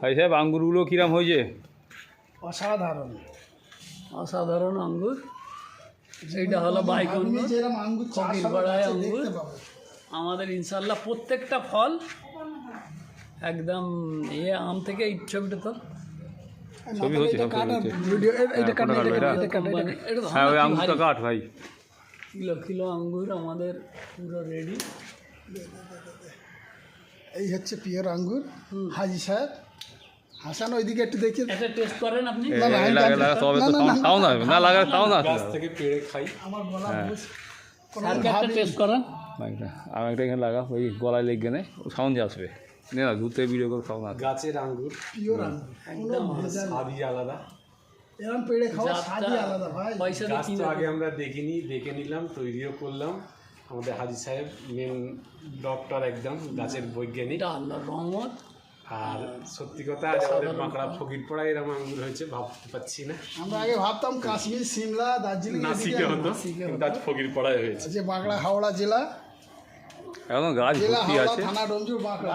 ভাই সাহেব আঙ্গুরগুলো কিরম হয়েছে? অসাধারণ অসাধারণ আঙ্গুর। এইটা হলো বাইকঙ্গুর, ফকির পাড়ায় আঙ্গুর। আমাদের ইনশাল্লাহ প্রত্যেকটা ফল একদম আম থেকে ছবিটা তো ছবি হচ্ছে সব ছবি হচ্ছে। হ্যাঁ ওই আঙ্গুরটা কাট ভাই। কিলো কিলো আঙ্গুর আমাদের পুরো রেডি। এই হচ্ছে পিওর আঙ্গুর। হাজি সাহেব হাসান ওইদিকে একটু দেখি, একটা টেস্ট করেন আপনি। তাও না না লাগালে তাও না থেকে পেড়ে খাই। আমার গলা একটা টেস্ট করেন। আমি একটা এখানে লাগা ওই গলায় লেগে নে সাউন্ড আসবে না ঘুরতে ভিডিও করে খাও না। গাছের আঙ্গুর পিওর আঙ্গুর, একদম স্বাদই আলাদা। এরকম পেড়ে খাওয়া স্বাদই আলাদা ভাই। পয়সা গাছ তো আগে আমরা দেখিনি, দেখে নিলাম, তৈরিও করলাম। আমাদের হাজি সাহেব মেন ডক্টর, একদম গাছের বৈজ্ঞানিক। এটা আল্লাহর রহমত। আর সত্যি কথা আজ আমাদের বাঁকড়া ফকির পড়া এরকম আঙ্গুর হয়েছে ভাবতে পারছি না। আমরা আগে ভাবতাম কাশ্মীর, সিমলা, দার্জিলিং নাসিকে হতো, কিন্তু আজ ফকির পড়ায় হয়েছে। যে বাঁকড়া হাওড়া জেলা, এখন গাছ জেলা ভর্তি হাওড়া আছে, থানা ডোমজুর বাঁকড়া।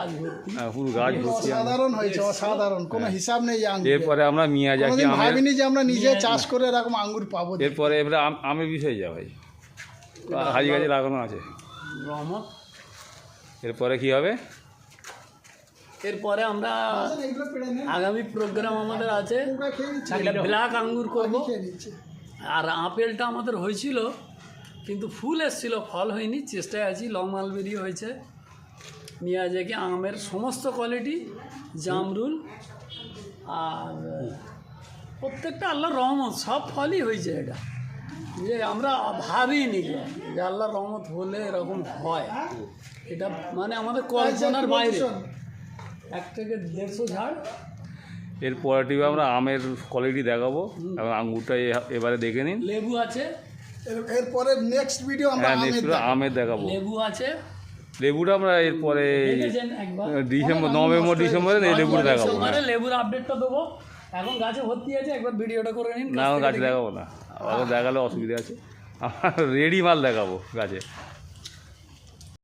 পুরো গাছ ভর্তি। অসাধারণ হয়েছে, অসাধারণ, কোনো হিসাব নেই এই আঙ্গুর। এরপরে আমরা মিয়াজাকি কোনোদিন আমের, ভাবিনি যে আমরা নিজে চাষ করে এরকম আঙ্গুর পাবো। এরপরে এবারে আমের বিষয়ে যা ভাই হাজি গাছে লাগানো আছে। রহমত। এরপরে কি হবে? এরপরে আমরা এগুলো পেড়ে নেন, আগামী প্রোগ্রাম আমাদের আছে, তোমরা খেয়ে নিচ্ছি, একটা ব্ল্যাক আঙ্গুর করব। খেয়ে নিচ্ছি। আর আপেলটা আমাদের হয়েছিল কিন্তু ফুল এসেছিল, ফল হয়নি। চেষ্টায় আছি, লং মালবেরি হয়েছে। মিয়াজাকি আমের সমস্ত কোয়ালিটি, জামরুল, আর প্রত্যেকটা আল্লাহর রহমত, সব ফলই হয়েছে। এটা যে আমরা ভাবিনি যে আল্লাহর রহমত হলে এরকম হয়, এটা মানে আমাদের কল্পনার বাইরে। 1 থেকে 150 ঝাড়। এরপরে টিভি আমরা আমের কোয়ালিটি দেখাবো এবং আঙ্গুরটা এবারে দেখে নিন। লেবু আছে, এরপরে নেক্সট ভিডিও আমরা হ্যাঁ নেক্সট আমের দেখাবো। লেবু আছে, লেবুটা আমরা এরপরে দেখেছেন একবার ডিসেম্বর, নভেম্বর ডিসেম্বরে এই লেবুটা দেখাবো। মানে লেবুর আপডেটটা দেবো। এখন গাছে ভর্তি আছে, একবার ভিডিওটা করে নিন। না এখন গাছ দেখাবো না, আবার দেখালে অসুবিধা আছে। আমার রেডি মাল দেখাবো গাছে।